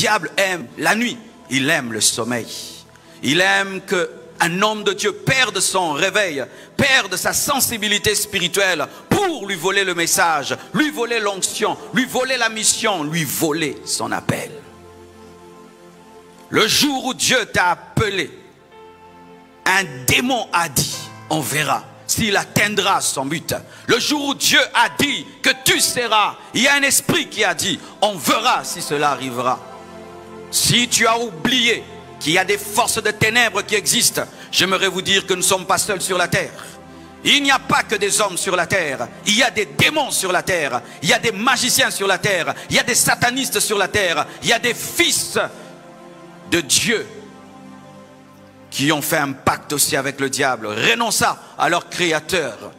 diable aime la nuit, il aime le sommeil. Il aime qu'un homme de Dieu perde son réveil, perde sa sensibilité spirituelle pour lui voler le message, lui voler l'onction, lui voler la mission, lui voler son appel. Le jour où Dieu t'a appelé, un démon a dit, on verra s'il atteindra son but. Le jour où Dieu a dit que tu seras, il y a un esprit qui a dit, on verra si cela arrivera. Si tu as oublié qu'il y a des forces de ténèbres qui existent, j'aimerais vous dire que nous ne sommes pas seuls sur la terre. Il n'y a pas que des hommes sur la terre, il y a des démons sur la terre, il y a des magiciens sur la terre, il y a des satanistes sur la terre, il y a des fils de Dieu qui ont fait un pacte aussi avec le diable, renonçant à leur créateur,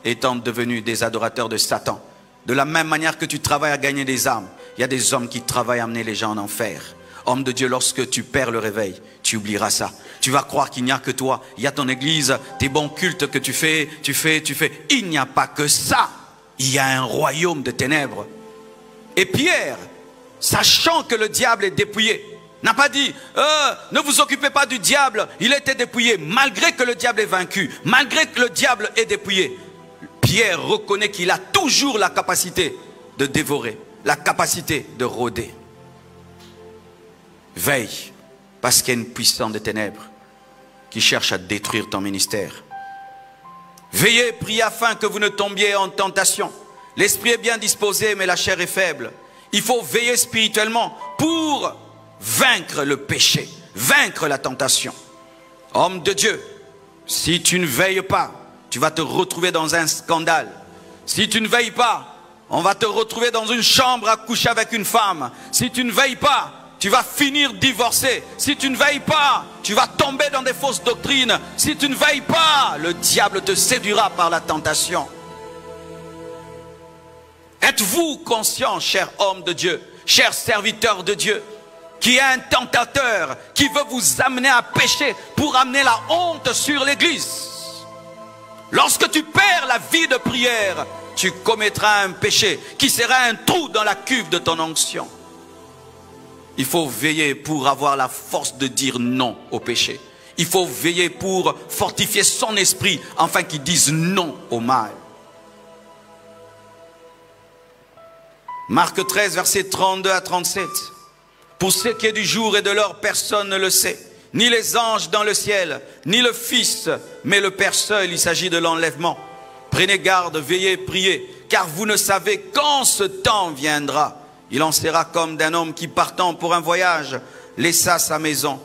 étant devenus des adorateurs de Satan. De la même manière que tu travailles à gagner des âmes, il y a des hommes qui travaillent à amener les gens en enfer. Homme de Dieu, lorsque tu perds le réveil, tu oublieras ça. Tu vas croire qu'il n'y a que toi. Il y a ton église, tes bons cultes que tu fais. Il n'y a pas que ça. Il y a un royaume de ténèbres. Et Pierre, sachant que le diable est dépouillé, n'a pas dit, ne vous occupez pas du diable, il était dépouillé. Malgré que le diable est vaincu, malgré que le diable est dépouillé, Pierre reconnaît qu'il a toujours la capacité de dévorer, la capacité de rôder. Veille, parce qu'il y a une puissance de ténèbres qui cherche à détruire ton ministère. Veillez, priez afin que vous ne tombiez en tentation. L'esprit est bien disposé, mais la chair est faible. Il faut veiller spirituellement pour vaincre le péché, vaincre la tentation. Homme de Dieu, si tu ne veilles pas, tu vas te retrouver dans un scandale. Si tu ne veilles pas, on va te retrouver dans une chambre à coucher avec une femme. Si tu ne veilles pas, tu vas finir divorcé. Si tu ne veilles pas, tu vas tomber dans des fausses doctrines. Si tu ne veilles pas, le diable te séduira par la tentation. Êtes-vous conscient, cher homme de Dieu, cher serviteur de Dieu, qu'il y a un tentateur qui veut vous amener à pécher pour amener la honte sur l'église? Lorsque tu perds la vie de prière, tu commettras un péché qui sera un trou dans la cuve de ton onction. Il faut veiller pour avoir la force de dire non au péché. Il faut veiller pour fortifier son esprit afin qu'il dise non au mal. Marc 13, versets 32 à 37. Pour ce qui est du jour et de l'heure, personne ne le sait. Ni les anges dans le ciel, ni le Fils, mais le Père seul. Il s'agit de l'enlèvement. Prenez garde, veillez, priez, car vous ne savez quand ce temps viendra. Il en sera comme d'un homme qui, partant pour un voyage, laissa sa maison,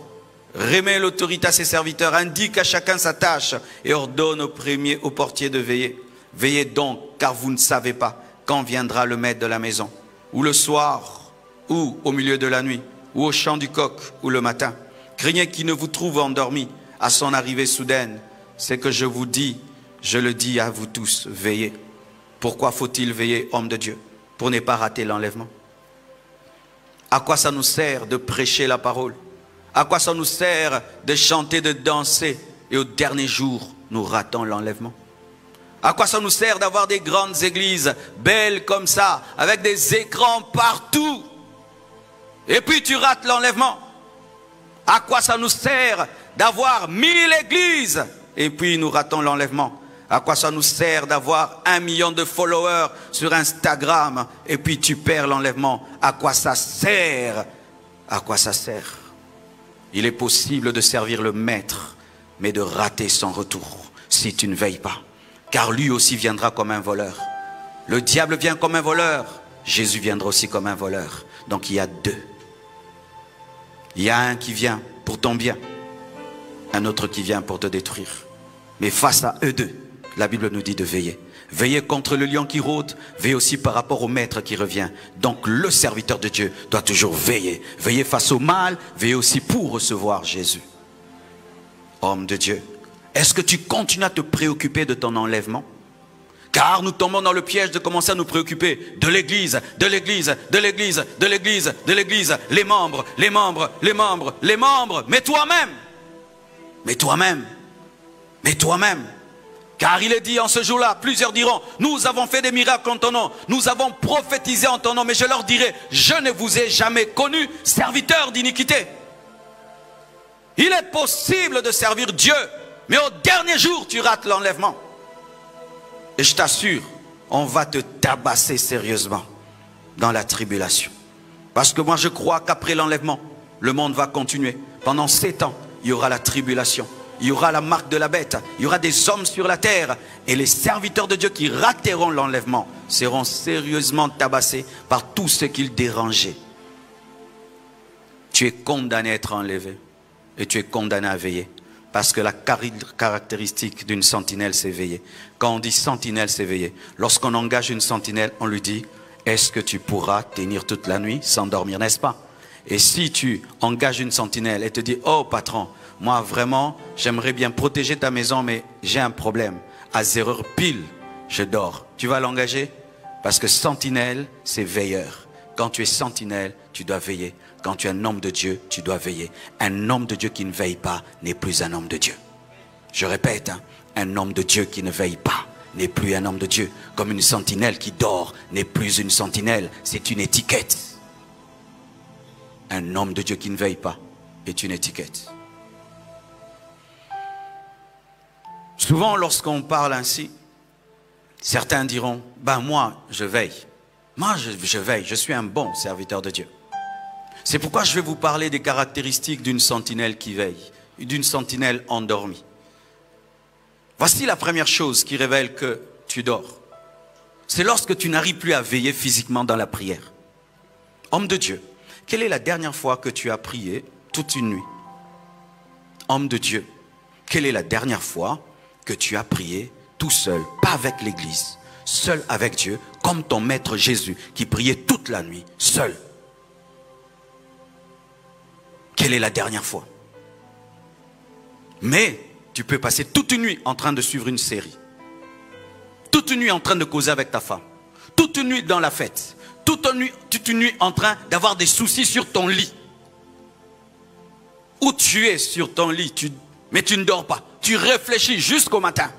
remet l'autorité à ses serviteurs, indique à chacun sa tâche et ordonne au portier de veiller. Veillez donc, car vous ne savez pas quand viendra le maître de la maison, ou le soir, ou au milieu de la nuit, ou au chant du coq, ou le matin. Craignez qu'il ne vous trouve endormi à son arrivée soudaine. C'est que je vous dis, je le dis à vous tous, veillez. Pourquoi faut-il veiller, homme de Dieu? Pour ne pas rater l'enlèvement. À quoi ça nous sert de prêcher la parole? À quoi ça nous sert de chanter, de danser, et au dernier jour, nous ratons l'enlèvement? À quoi ça nous sert d'avoir des grandes églises belles comme ça, avec des écrans partout, et puis tu rates l'enlèvement? À quoi ça nous sert d'avoir 1000 églises, et puis nous ratons l'enlèvement? À quoi ça nous sert d'avoir 1 million de followers sur Instagram et puis tu perds l'enlèvement? À quoi ça sert? À quoi ça sert? Il est possible de servir le maître, mais de rater son retour si tu ne veilles pas. Car lui aussi viendra comme un voleur. Le diable vient comme un voleur, Jésus viendra aussi comme un voleur. Donc il y a deux. Il y a un qui vient pour ton bien, un autre qui vient pour te détruire. Mais face à eux deux, la Bible nous dit de veiller. Veiller contre le lion qui rôde, veiller aussi par rapport au maître qui revient. Donc le serviteur de Dieu doit toujours veiller. Veiller face au mal, veiller aussi pour recevoir Jésus. Homme de Dieu, est-ce que tu continues à te préoccuper de ton enlèvement? Car nous tombons dans le piège de commencer à nous préoccuper de l'église, de l'église, de l'église, de l'église, de l'église, les membres, les membres, les membres, les membres. Mais toi-même, mais toi-même, mais toi-même, Car il est dit en ce jour-là, plusieurs diront, nous avons fait des miracles en ton nom, nous avons prophétisé en ton nom, mais je leur dirai, je ne vous ai jamais connu, serviteurs d'iniquité. Il est possible de servir Dieu, mais au dernier jour, tu rates l'enlèvement. Et je t'assure, on va te tabasser sérieusement dans la tribulation. Parce que moi, je crois qu'après l'enlèvement, le monde va continuer. Pendant 7 ans, il y aura la tribulation. Il y aura la marque de la bête. Il y aura des hommes sur la terre. Et les serviteurs de Dieu qui rateront l'enlèvement seront sérieusement tabassés par tout ce qu'ils dérangeaient. Tu es condamné à être enlevé. Et tu es condamné à veiller. Parce que la caractéristique d'une sentinelle, c'est veiller. Quand on dit sentinelle, c'est veiller. Lorsqu'on engage une sentinelle, on lui dit, est-ce que tu pourras tenir toute la nuit sans dormir, n'est-ce pas? Et si tu engages une sentinelle et te dis, oh patron, moi vraiment, j'aimerais bien protéger ta maison, mais j'ai un problème. À 0 heure pile, je dors. Tu vas l'engager? Parce que sentinelle, c'est veilleur. Quand tu es sentinelle, tu dois veiller. Quand tu es un homme de Dieu, tu dois veiller. Un homme de Dieu qui ne veille pas n'est plus un homme de Dieu. Je répète, hein, un homme de Dieu qui ne veille pas n'est plus un homme de Dieu. Comme une sentinelle qui dort n'est plus une sentinelle, c'est une étiquette. Un homme de Dieu qui ne veille pas est une étiquette. Souvent, lorsqu'on parle ainsi, certains diront, ben moi, je veille. Moi, je veille, je suis un bon serviteur de Dieu. C'est pourquoi je vais vous parler des caractéristiques d'une sentinelle qui veille, d'une sentinelle endormie. Voici la première chose qui révèle que tu dors. C'est lorsque tu n'arrives plus à veiller physiquement dans la prière. Homme de Dieu, quelle est la dernière fois que tu as prié toute une nuit? Homme de Dieu, quelle est la dernière fois que tu as prié tout seul, pas avec l'église, seul avec Dieu, comme ton maître Jésus qui priait toute la nuit, seul? Quelle est la dernière fois? Mais tu peux passer toute une nuit en train de suivre une série. Toute une nuit en train de causer avec ta femme. Toute une nuit dans la fête. Toute une nuit en train d'avoir des soucis sur ton lit. Où tu es sur ton lit, mais tu ne dors pas. Tu réfléchis jusqu'au matin.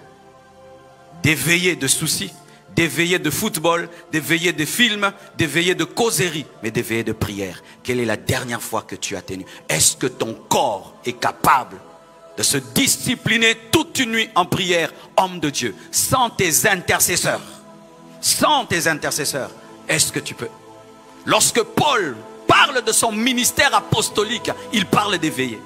Des veillées de soucis, des veillées de football, des veillées de films, des veillées de causerie, mais des veillées de prière. Quelle est la dernière fois que tu as tenu? Est-ce que ton corps est capable de se discipliner toute une nuit en prière, homme de Dieu, sans tes intercesseurs? Sans tes intercesseurs, est-ce que tu peux? Lorsque Paul parle de son ministère apostolique, il parle des veillées.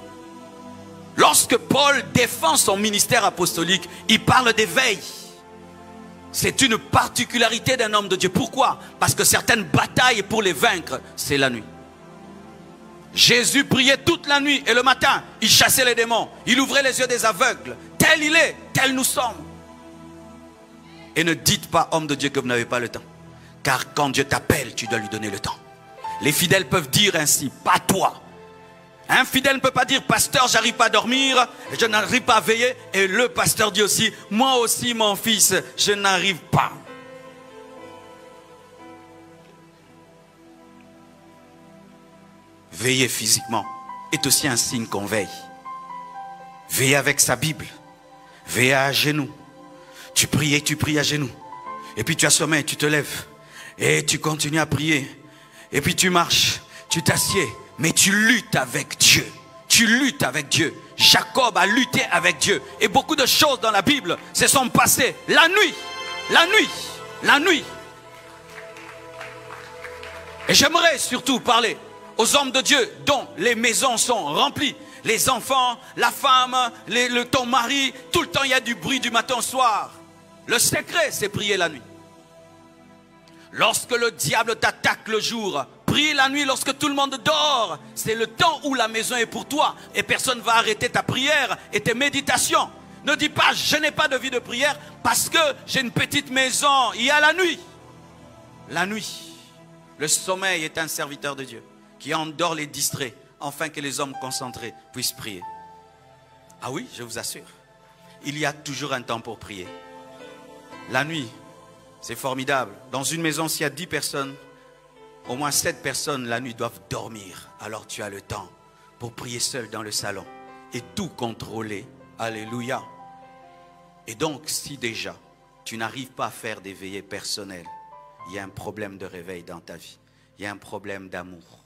Lorsque Paul défend son ministère apostolique, il parle des veilles. C'est une particularité d'un homme de Dieu. Pourquoi? Parce que certaines batailles, pour les vaincre, c'est la nuit. Jésus priait toute la nuit et le matin, il chassait les démons. Il ouvrait les yeux des aveugles. Tel il est, tel nous sommes. Et ne dites pas, homme de Dieu, que vous n'avez pas le temps. Car quand Dieu t'appelle, tu dois lui donner le temps. Les fidèles peuvent dire ainsi, pas toi. Un fidèle ne peut pas dire, pasteur, j'arrive pas à dormir, je n'arrive pas à veiller. Et le pasteur dit aussi, moi aussi mon fils, je n'arrive pas. Veiller physiquement est aussi un signe qu'on veille. Veiller avec sa Bible. Veiller à genoux. Tu pries à genoux. Et puis tu as sommeil, tu te lèves. Et tu continues à prier. Et puis tu marches, tu t'assieds. Mais tu luttes avec Dieu. Tu luttes avec Dieu. Jacob a lutté avec Dieu. Et beaucoup de choses dans la Bible se sont passées la nuit. La nuit. La nuit. Et j'aimerais surtout parler aux hommes de Dieu dont les maisons sont remplies. Les enfants, la femme, ton mari. Tout le temps il y a du bruit du matin au soir. Le secret, c'est prier la nuit. Lorsque le diable t'attaque le jour, prie la nuit lorsque tout le monde dort. C'est le temps où la maison est pour toi. Et personne ne va arrêter ta prière et tes méditations. Ne dis pas, je n'ai pas de vie de prière parce que j'ai une petite maison. Il y a la nuit. La nuit. Le sommeil est un serviteur de Dieu qui endort les distraits afin que les hommes concentrés puissent prier. Ah oui, je vous assure. Il y a toujours un temps pour prier. La nuit, c'est formidable. Dans une maison, s'il y a 10 personnes, au moins 7 personnes la nuit doivent dormir. Alors tu as le temps pour prier seul dans le salon et tout contrôler. Alléluia. Et donc, si déjà tu n'arrives pas à faire des veillées personnelles, il y a un problème de réveil dans ta vie. Il y a un problème d'amour.